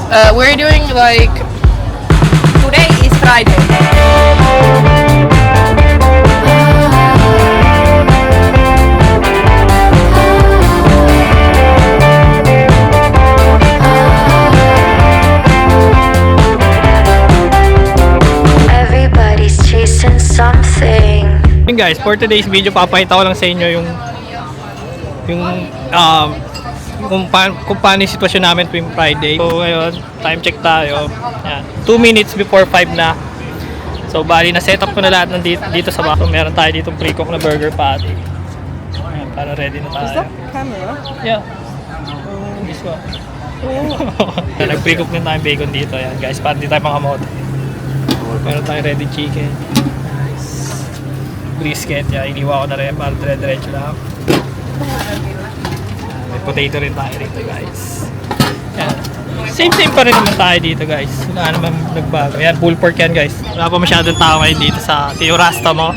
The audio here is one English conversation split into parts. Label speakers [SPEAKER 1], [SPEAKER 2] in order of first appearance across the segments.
[SPEAKER 1] We're doing like
[SPEAKER 2] Today is Friday.
[SPEAKER 3] Everybody's chasing something.
[SPEAKER 4] Yun guys, for today's video, papakita ko lang sa inyo yung kung paano yung sitwasyon namin tuwing Friday. So ngayon, time check tayo. Yan. 2 minutes before 5 na. So bali na set up ko na lahat ng dito sa back. So, meron tayo dito pre-cook na burger patty. Ayan, para ready na tayo.
[SPEAKER 2] Is that camera?
[SPEAKER 4] Yeah. This one. Nag-pre-cook din tayo bacon dito. Yan guys, para di tayo makamot. Meron tayo ready chicken. Brisket. Yan, iniwa ko na rin para dire-diretso lang. May potato rin tayo rito guys. Yan. Same pa rin naman tayo dito guys. Wala naman nagbago. Yan, pulled pork yan guys. Wala pa masyadong tao ngayon dito sa Tiorasta mo.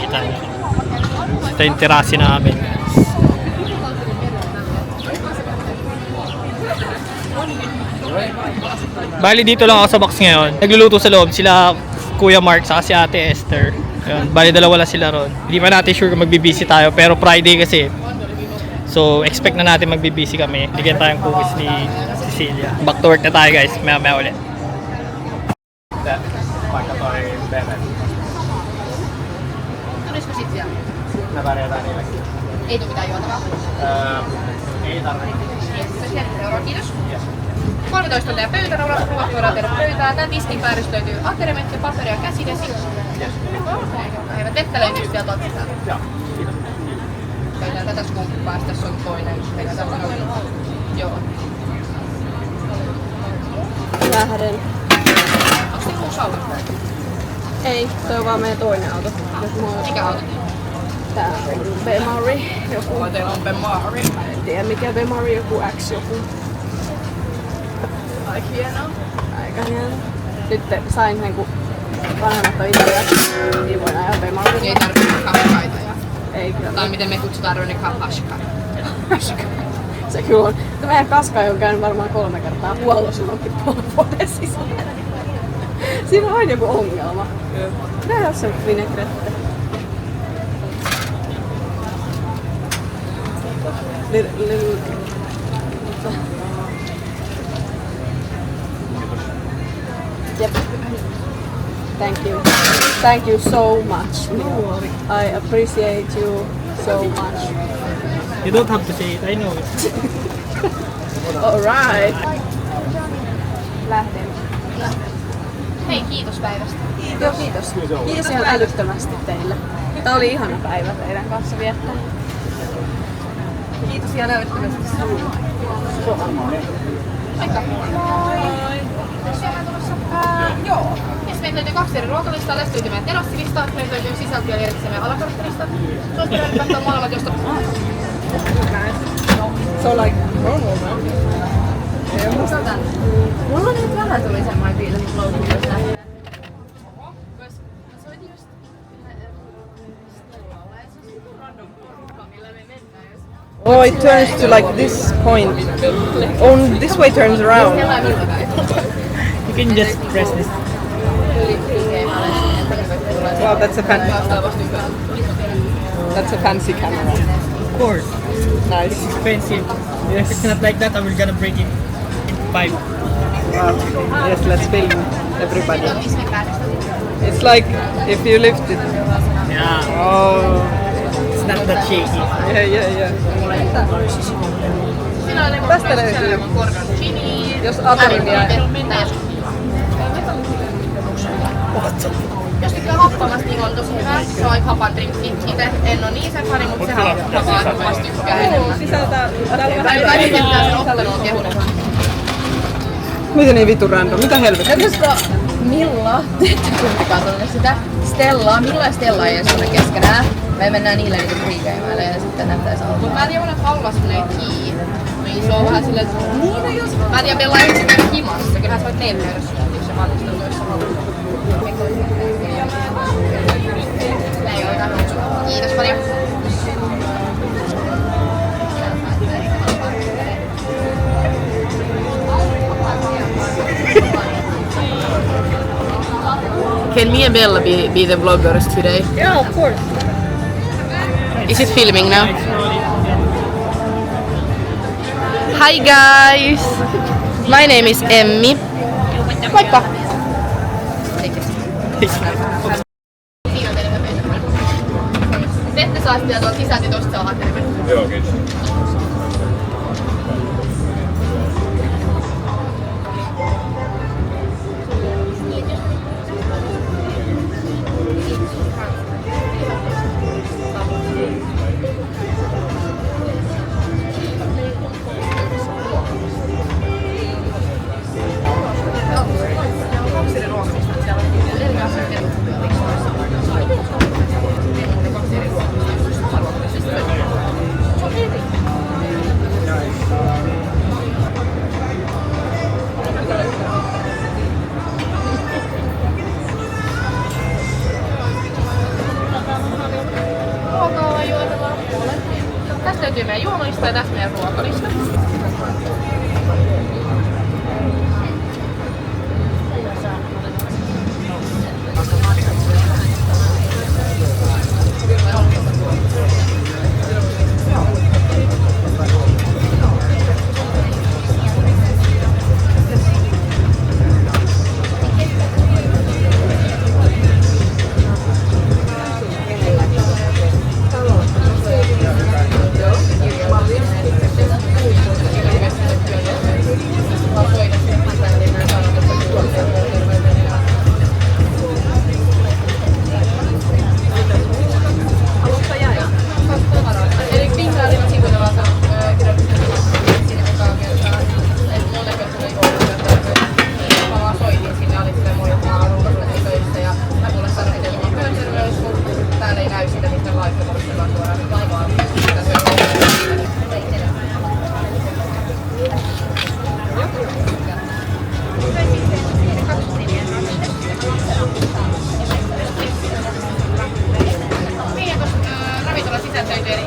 [SPEAKER 4] Kita nyo. Ito yung terasi namin. Bali dito lang ako sa box ngayon. Nagluluto sa loob sila Kuya Mark sa si Ate Esther. Ayun, bali dalawa lang sila ron. Hindi pa natin sure kung magbibisi tayo pero Friday kasi. So expect na natin magbibisi kami. Bigyan tayong cookies ni Cecilia. Back to work na tayo guys. Maya ulit.
[SPEAKER 1] Tulisiko sit siellä?
[SPEAKER 4] Napareetaan niilläkin.
[SPEAKER 1] Ei tuu mitään juotavaa.
[SPEAKER 4] Ei tarvitse.
[SPEAKER 1] €70, kiitos. 13 on teidän pöytäruuat voidaan tehdä pöytää. Tän tiskin päädystä löytyy aterimet ja paperia käsidesi. Päivät vettä löytyy vielä tuolta sisältä.
[SPEAKER 4] Joo, kiitos.
[SPEAKER 1] Käydään tätä skumppaa, tässä on toinen. Joo.
[SPEAKER 2] Lähden.
[SPEAKER 1] Onks se uusi auto?
[SPEAKER 2] Ei, se on vaan meidän toinen auto.
[SPEAKER 1] Mikä auto?
[SPEAKER 2] Tää on Bemari joku.
[SPEAKER 1] Teillä on Bemari.
[SPEAKER 2] En tiedä mikä Bemari, joku X joku.
[SPEAKER 1] Ai hienoa.
[SPEAKER 2] Aika hieno. Nyt sain sen kun vanhemmat on Italiassa, niin voin ajaa Bemari.
[SPEAKER 1] Ei tarvitse kapkaita.
[SPEAKER 2] Ei kyllä.
[SPEAKER 1] Tai miten me kutsutaan Ronika Hashka.
[SPEAKER 2] Se kyllä on. Meidän kaska on käynyt varmaan 3 kertaa huollossa onkin puolen vuoden sisällä. Siinä on aina joku ongelma. Tää on se vinaigrette. Yep. Thank you so much. I appreciate you so much.
[SPEAKER 4] You don't have to say it, I know it.
[SPEAKER 2] Alright. Lähden.
[SPEAKER 1] Hei, kiitos päivästä.
[SPEAKER 2] Joo, kiitos. Kiitos ihan älyttömästi teille. Tää oli ihana päivä teidän kanssa viettää. Kiitos ihan älyttömästi sinulle.
[SPEAKER 1] Moikka. Moi. Syömään tulossa? Joo. Yes, meillä löytyy 2 eri ruokalistaa. Tästä löytyy meidän terassilista. Meillä löytyy sisältöjä erikseen meidän alakarttelista. Suosittelen katsoa molemmat, josta...
[SPEAKER 2] So like normal, man.
[SPEAKER 1] Mulla nyt vähän tuli semmoinen fiilis, että loukutus lähtee.
[SPEAKER 2] Oh, it turns to like this point. On this way turns around.
[SPEAKER 4] You can just press this.
[SPEAKER 2] Wow, that's a fancy camera.
[SPEAKER 4] Of course.
[SPEAKER 2] Nice.
[SPEAKER 4] It's expensive. If it's not like that, I will gonna break it in 5.
[SPEAKER 2] Wow. Yes, let's film everybody. It's like if you lift it.
[SPEAKER 4] Yeah.
[SPEAKER 2] Oh.
[SPEAKER 4] It's not that shaky.
[SPEAKER 2] Yeah. Tästä löytyy. Jos aterimia.
[SPEAKER 1] Jos tykkää happamasta, niin on tosi hyvä. Se on aika hapan drinkki. Itse en oo niin sen fani, mutta se happaa tykkää enemmän.
[SPEAKER 2] Sisältää.
[SPEAKER 1] Kaikki pitää sen ottelun kehunut.
[SPEAKER 2] Miten niin vitu random? Mitä helvettiä?
[SPEAKER 1] Koska Milla, te katsotte sitä Stellaa. Milla ja Stella ei edes ole keskenään. Me mennään niille niinku pre-gameille ja sitten nähtäis alkuun. Mut mä en tiedä, että Paula semmonen kii. Niin se on vähän silleen, että niin no jos... Mä en tiedä, Bella ei ensin käydä himassa. Kyllähän sä voit teille käydä jos se valmisteltu, jos sä haluat. Ei oo mitään. Kiitos paljon. me and Bella be the vloggers today?
[SPEAKER 2] Yeah, of course.
[SPEAKER 1] Is it filming now? Hi guys! My name is Emmi. Moikka! Te ette saa sitä tuolta sisältä, tosta saa hakea.
[SPEAKER 5] Joo, kiitos.
[SPEAKER 1] Ruokaa juotavaa puolet. Tästä löytyy meidän juomalista ja tästä meidän ruokalista.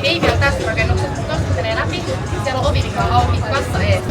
[SPEAKER 1] Ei vielä tästä rakennuksesta, mutta tosta menee läpi. Siellä on ovi, mikä on auki, kassa ees.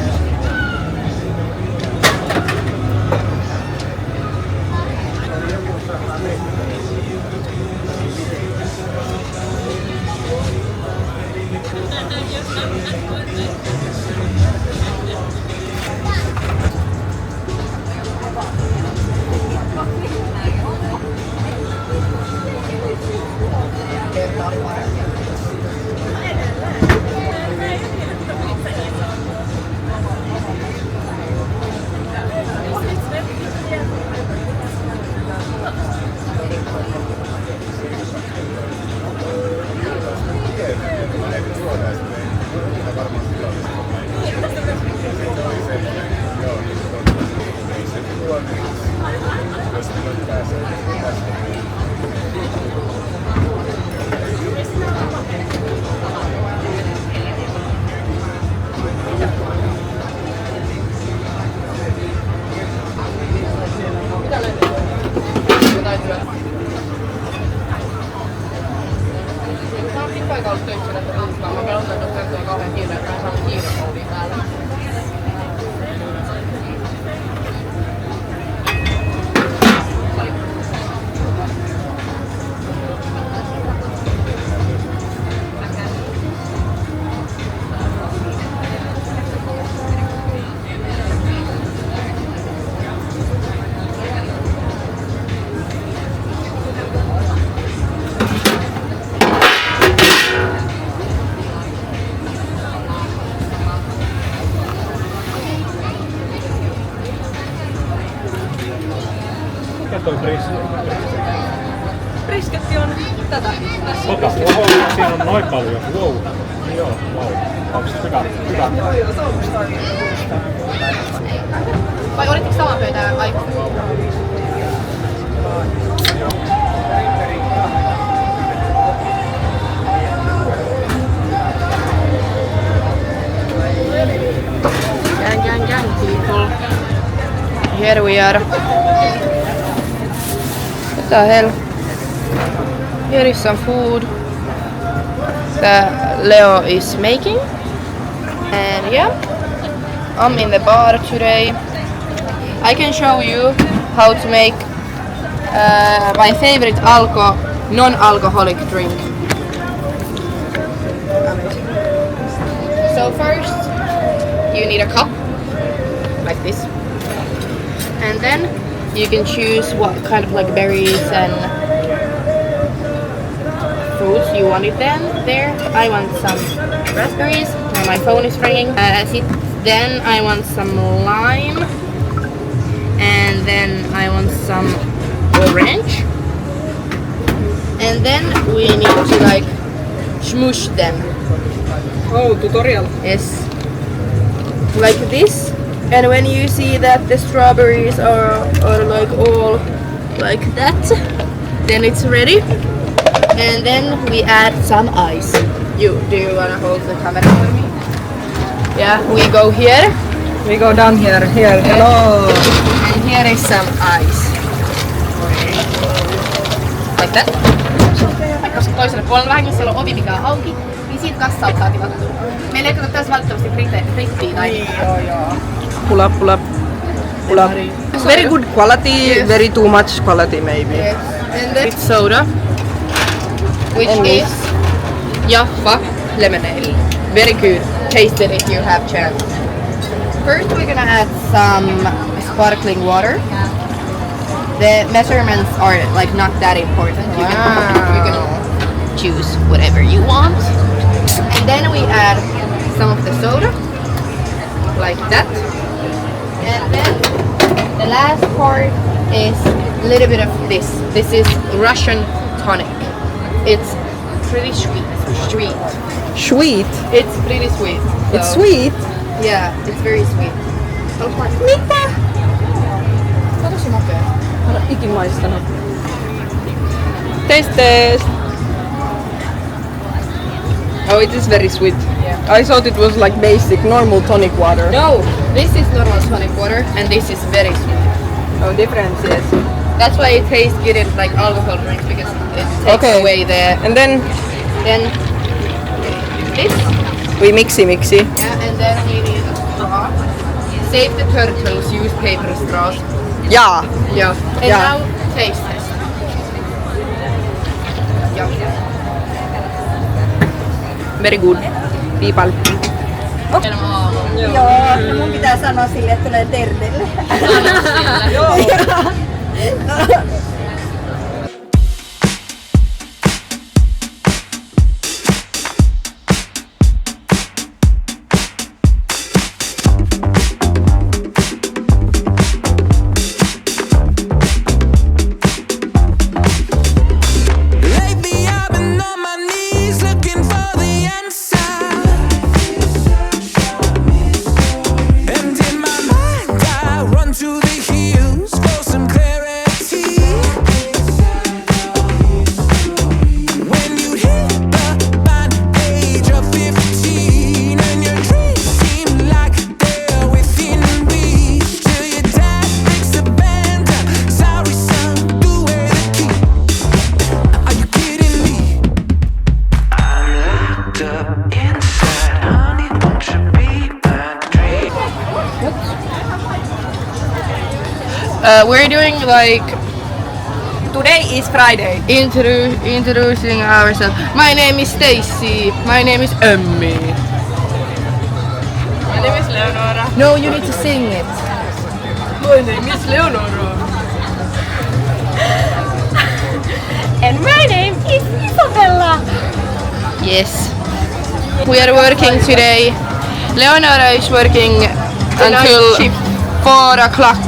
[SPEAKER 5] Mikä toi
[SPEAKER 2] Brisketti on tätä. Tässä on
[SPEAKER 5] Ota, wow, siinä on noin paljon. Wow. Joo, wow. Onks hyvä? Hyvä.
[SPEAKER 2] Joo, se on musta oikein.
[SPEAKER 1] Vai olitteko samaa pöytää aikaisemmin? Gang, people. Here we are. What the hell? Here is some food that Leo is making. And yeah, I'm in the bar today. I can show you how to make My favorite non-alcoholic drink. Amazing. So first, you need a cup, like this. And then you can choose what kind of like berries and fruits you want it there. I want some raspberries. My phone is ringing. Then I want some lime. And then I want some orange. And then we need to like smush them.
[SPEAKER 2] Oh, tutorial.
[SPEAKER 1] Yes. Like this. And when you see that the strawberries are like all like that, then it's ready. And then we add some ice. Do you wanna hold the camera for me? Yeah, we go here.
[SPEAKER 2] We go down here. Hello.
[SPEAKER 1] And here is some ice. Like that. Koska toisella puolella vähän, jos siellä on ovi mikä on auki, niin siitä kassalta tilattu. Meillä ei tässä välttämättä frittiä tai
[SPEAKER 2] Pull up. Very good quality,
[SPEAKER 1] Yes.
[SPEAKER 2] very too much quality maybe.
[SPEAKER 1] Yes. And then it's soda, which
[SPEAKER 2] And
[SPEAKER 1] is Jaffa lemonade. Very good. Taste it if you have chance. First we're gonna add some sparkling water. The measurements are like not that important. You can choose whatever you want. And then we add some of the soda, like that. And then the last part is a little bit of this. This is Russian tonic. It's pretty sweet.
[SPEAKER 2] Sweet.
[SPEAKER 1] It's pretty sweet. So,
[SPEAKER 2] It's sweet.
[SPEAKER 1] Yeah, it's very sweet. Mitä? Se on tosi makea.
[SPEAKER 2] Mä en ikin maistanut. Taste. Oh, it is very sweet.
[SPEAKER 1] Yeah.
[SPEAKER 2] I thought it was like basic, normal tonic water.
[SPEAKER 1] No, this is normal tonic water and this is very sweet.
[SPEAKER 2] Oh, difference, yes.
[SPEAKER 1] That's why it tastes good in like alcohol drinks because it takes
[SPEAKER 2] Okay.
[SPEAKER 1] away the
[SPEAKER 2] And then
[SPEAKER 1] this.
[SPEAKER 2] we mixy.
[SPEAKER 1] Yeah, and then we need a straw. Save the turtles, use paper straws.
[SPEAKER 2] Yeah.
[SPEAKER 1] Yeah. And
[SPEAKER 2] Yeah.
[SPEAKER 1] now taste test. Yeah.
[SPEAKER 2] Very good. People.
[SPEAKER 6] Joo, no mun pitää sanoa sille, että tulee terveelle.
[SPEAKER 7] Lately I've been on my knees looking for the answer. And in my mind I run to the hills for some clarity. When you hit the fine age of 15 and your dreams seem like they're within reach, till your dad breaks the band. Sorry son, do it again. Are you kidding me? I'm locked up inside, honey, won't you be my dream?
[SPEAKER 1] We're doing like
[SPEAKER 2] Today is Friday.
[SPEAKER 1] introducing ourselves. My name is Stacy. My name is Emmy.
[SPEAKER 2] My name is Leonora.
[SPEAKER 1] No, you need to sing it.
[SPEAKER 2] My name is Leonora. And my name is Isabella.
[SPEAKER 1] Yes. We are working today. Leonora is working until
[SPEAKER 2] shift.
[SPEAKER 1] 4 o'clock.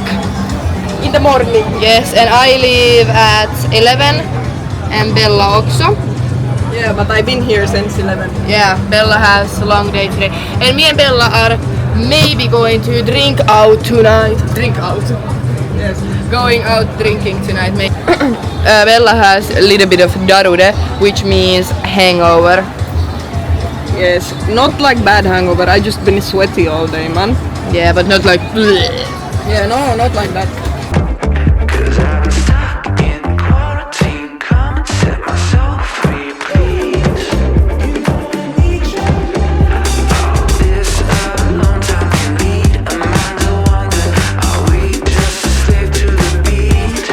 [SPEAKER 2] In the morning.
[SPEAKER 1] Yes, and I leave at 11 and Bella also.
[SPEAKER 2] Yeah, but I've been here since 11.
[SPEAKER 1] Yeah, Bella has a long day today. And me and Bella are maybe going to drink out tonight. Drink out.
[SPEAKER 2] Yes.
[SPEAKER 1] Going out drinking tonight. Maybe. Bella has a little bit of darude, which means hangover.
[SPEAKER 2] Yes. Not like bad hangover. I just been sweaty all day, man.
[SPEAKER 1] Yeah, but not like bleh.
[SPEAKER 2] Yeah, no, not like that.
[SPEAKER 7] Cause I've been stuck in quarantine. Come and set my soul free, please. All this alone time you need. A mind to wonder, are we just a slave to the beat?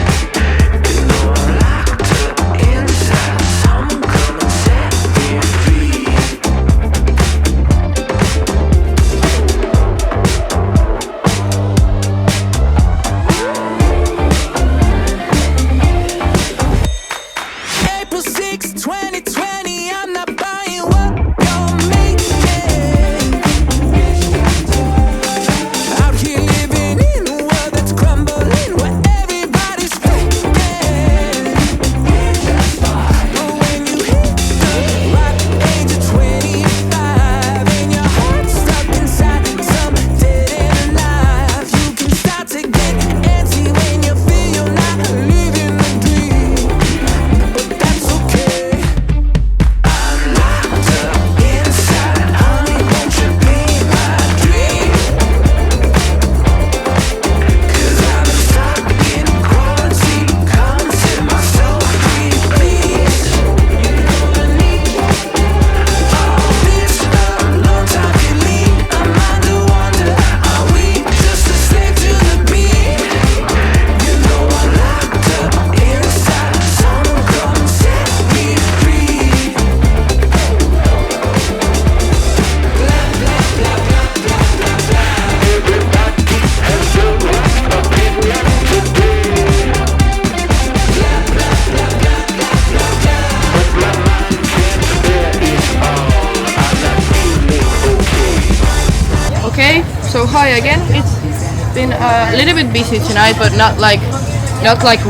[SPEAKER 1] Okay, so hi again. It's been a little bit busy tonight, but not like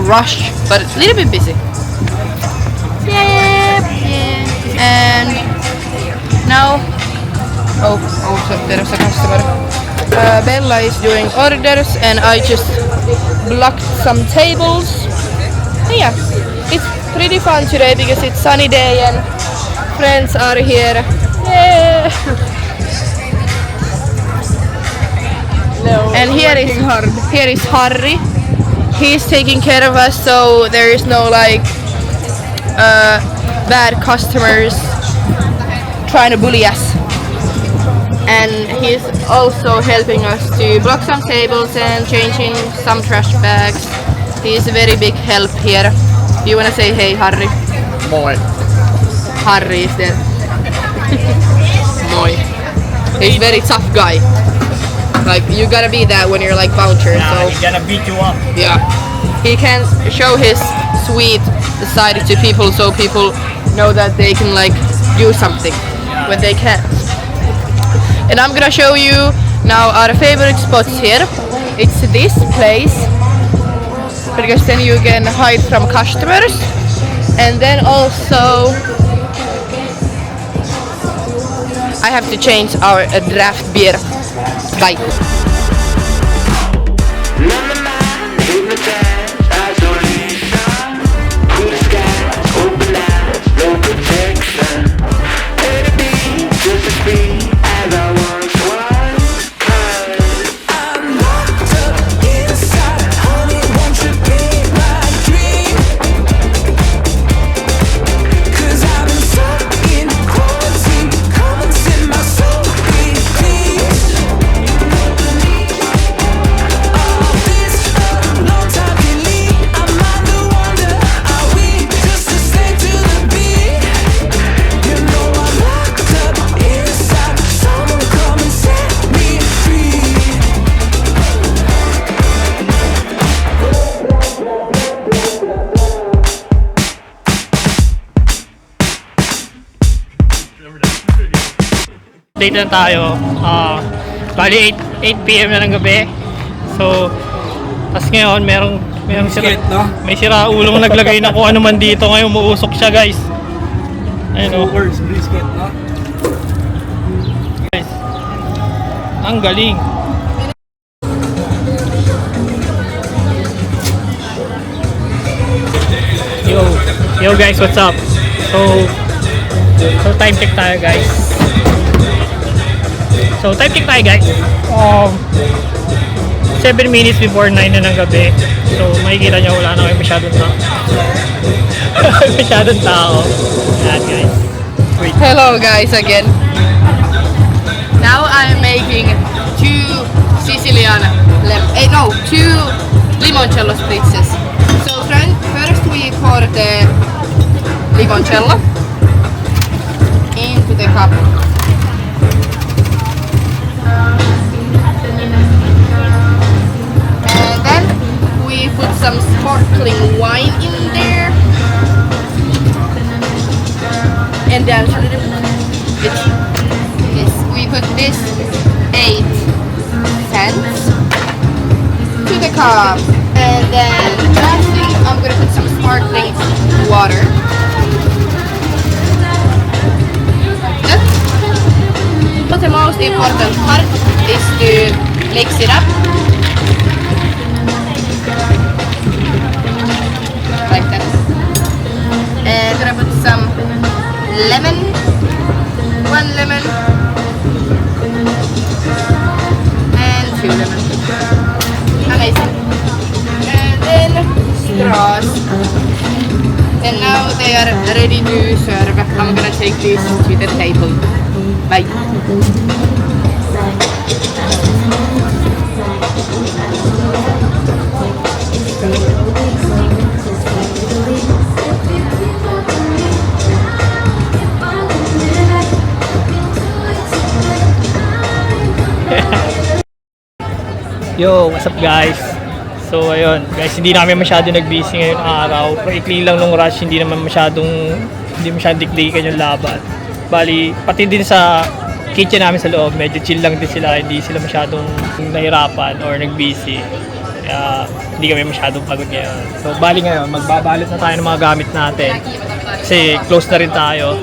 [SPEAKER 1] rush, but a little bit busy. Yeah. And now, so there's a customer. Bella is doing orders, and I just blocked some tables. And yeah, it's pretty fun today because it's sunny day and friends are here. Yeah. And here is Harry. He's taking care of us, so there is no like bad customers trying to bully us. And he's also helping us to block some tables and changing some trash bags. He's a very big help here. You wanna say hey, Harry?
[SPEAKER 4] Moi.
[SPEAKER 1] Harry is there. Moi. He's very tough guy. Like you gotta be that when you're like voucher. So
[SPEAKER 4] He's gonna beat you up.
[SPEAKER 1] yeah, he can show his sweet side to people, so people know that they can like do something when they can't. And I'm gonna show you now our favorite spots here. It's this place because then you can hide from customers, and then also I have to change our draft beer. Bye.
[SPEAKER 7] I'm locked up inside, honey, won't you be my dream? 'Cause I've been stuck in quarantine, come and set my soul free, please. All this alone time can lead. I'm on the wonder, are we just a slave to the beat? You know I'm locked up inside, someone come and set me free.
[SPEAKER 4] Update na tayo. Bali 8 PM na ng gabi. So, tas ngayon merong sira, may sira ulong naglagay na kung ano man dito. Ngayon umuusok siya, guys. Ayun,
[SPEAKER 5] brisket, no?
[SPEAKER 4] guys. Ang galing. Yo guys, what's up? So time check tayo, guys. Time check tayo, guys. 7 minutes before 9 na ng gabi. So makikita nyo wala na kayo masyadong tao. Masyadong tao. Ayan, guys. Wait.
[SPEAKER 1] Hello guys again. Now I'm making 2 Sicilian two limoncello spritzes. So first we pour the limoncello into the cup. And then we put some sparkling wine in there. And then we put this 8 cents to the cup. And then lastly, I'm gonna put some sparkling water. But the most important part is to mix it up. Like that. And I'm gonna put some lemon, 1 lemon, and 2 lemons. Amazing. And then straws. And now they are ready to serve. I'm gonna take this to the table. Bye.
[SPEAKER 4] Yo, what's up, guys? So ayun, guys, hindi namin masyado nag-busy ngayong araw. Paikli lang nung rush, hindi masyadong dikdikan yung laban. Bali, pati din sa kitchen namin sa loob, medyo chill lang din sila, hindi sila masyadong nahirapan or nag-busy. Kaya hindi kami masyadong pagod ngayon. So bali ngayon, magbabalot na tayo ng mga gamit natin. Kasi close na rin tayo.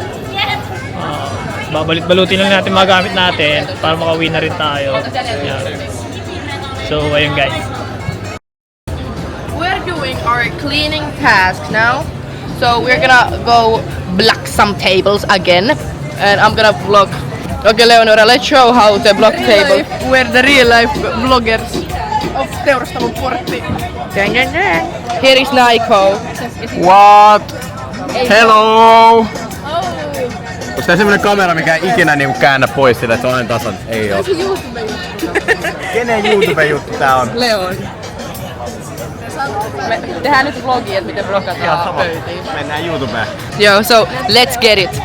[SPEAKER 4] Babalit-balutin lang natin mga gamit natin para makauwi na rin tayo. Yan. So ayun guys.
[SPEAKER 1] We're doing our cleaning task now. So we're gonna go block some tables again. And I'm gonna vlog. Okay, Leonora, let's show how to block table.
[SPEAKER 2] We're the real life vloggers of Teurastamon Portti.
[SPEAKER 1] Here is Naiko.
[SPEAKER 5] What? Hello! Onko tää semmonen kamera, mikä ei ikinä niinku käännä pois sillä, että se on aina tasan? Ei oo. Kenen YouTube-juttu tää on?
[SPEAKER 2] Leon.
[SPEAKER 1] Me tehdään nyt vlogia, että miten blokataan pöytiin.
[SPEAKER 5] Mennään YouTubeen.
[SPEAKER 1] Yo, so let's get it.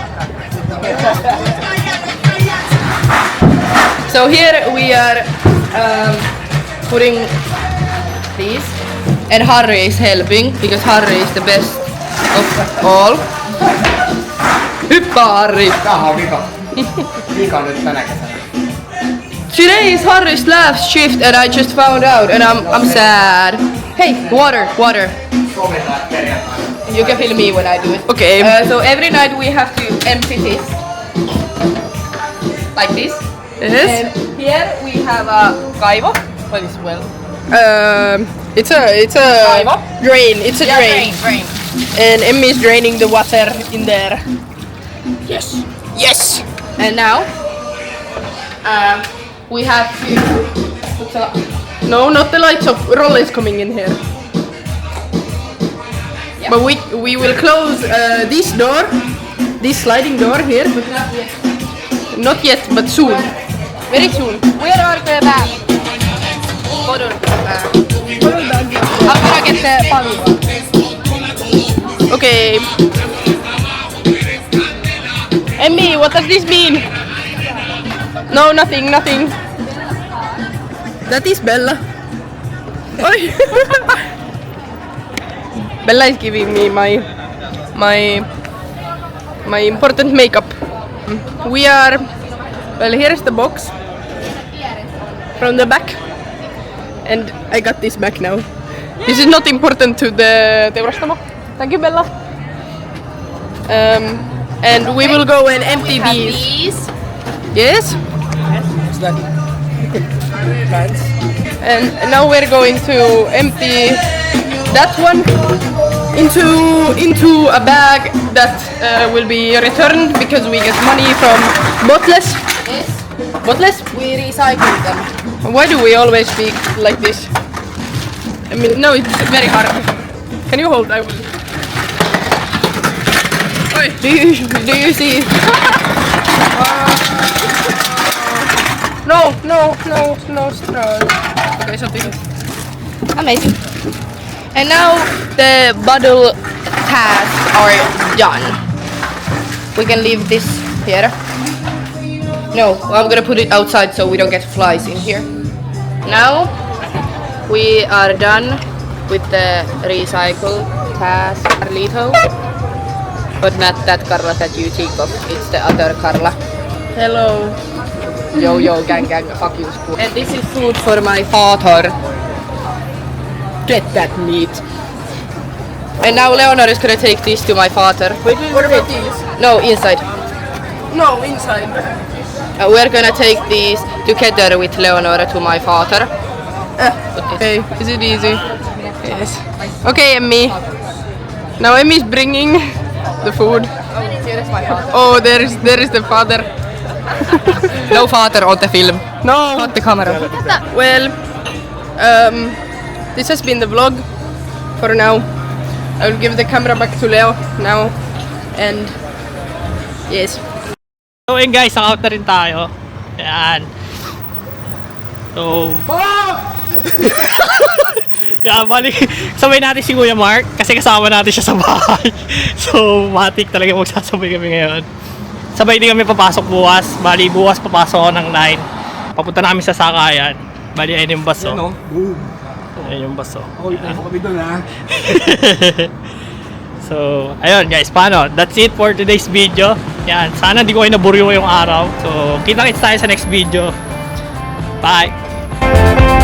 [SPEAKER 1] So here we are putting these, and Harry is helping because Harry is the best of all. Hyppää Harry!
[SPEAKER 8] Tämähän on vika nyt tänä kesänä.
[SPEAKER 1] Today is Harry's last shift and I just found out and I'm sad. Hey, water.
[SPEAKER 8] Sovitaan perjantaina.
[SPEAKER 1] You can film me when I do it.
[SPEAKER 2] Okay.
[SPEAKER 1] So every night we have to empty this. Like this.
[SPEAKER 2] Yes.
[SPEAKER 1] And here we have a kaivo. What is well?
[SPEAKER 2] It's a
[SPEAKER 1] Kaivo?
[SPEAKER 2] drain. It's a drain.
[SPEAKER 1] Drain.
[SPEAKER 2] And Emmy is draining the water in there.
[SPEAKER 1] Yes. And now we have to.
[SPEAKER 2] No, not the lights of Rolle is coming in here.
[SPEAKER 1] Yeah.
[SPEAKER 2] But we will close this door, this sliding door here. Not yet, but soon. Very soon.
[SPEAKER 1] Where are the bags? Kodon. I'm gonna get the pango.
[SPEAKER 2] Okay. Emmy, what does this mean? No, nothing. That is Bella. Oi. Bella is giving me my important makeup. We are, well, here's the box from the back, and I got this back now. This is not important to the Teurastamo. Thank you, Bella. And we will go and empty these. Yes. And now we're going to empty that one into a bag that will be returned because we get money from Botless.
[SPEAKER 1] Yes.
[SPEAKER 2] Botless?
[SPEAKER 1] We recycle them.
[SPEAKER 2] Why do we always speak like this? I mean, no, it's very hard. Can you hold? I will. Oi, do you see? No straws. Okay, something.
[SPEAKER 1] Amazing. And now the bottle tasks are done. We can leave this here. No, I'm gonna put it outside so we don't get flies in here. Now we are done with the recycle task, Carlito. But not that Carla that you think of, it's the other Carla.
[SPEAKER 2] Hello.
[SPEAKER 1] Yo, gang, fuck you, school. And this is food for my father. Get that meat. And now Leonor is gonna take this to my father.
[SPEAKER 2] What about these?
[SPEAKER 1] No, inside.
[SPEAKER 2] No, inside.
[SPEAKER 1] We're gonna take these together with Leonora to my father.
[SPEAKER 2] Okay, is it easy? Yes. Okay, Emmy. Now Emmy's bringing the food.
[SPEAKER 1] Here is my father.
[SPEAKER 2] Oh, there is the father.
[SPEAKER 1] No father on the film.
[SPEAKER 2] No.
[SPEAKER 1] Not the camera.
[SPEAKER 2] Well, this has been the vlog for now. I will give the camera back to Leo now. And yes.
[SPEAKER 4] So ayun guys, out na rin tayo. Ayan. So... Kaya balik, sabay natin si Kuya Mark kasi kasama natin siya sa bahay. So, matik talaga magsasabay kami ngayon. Sabay din kami papasok bukas. Bali, bukas papasok ako ng 9. Papunta namin sa Sakayan. Bali, ayun yung baso.
[SPEAKER 8] No? Boom.
[SPEAKER 4] Ayun yung baso.
[SPEAKER 8] Oh, pasok kami doon ha.
[SPEAKER 4] So, ayun guys, paano? That's it for today's video. Yan, sana hindi ko kayo naburyo yung araw. So, kita-kits tayo sa next video. Bye!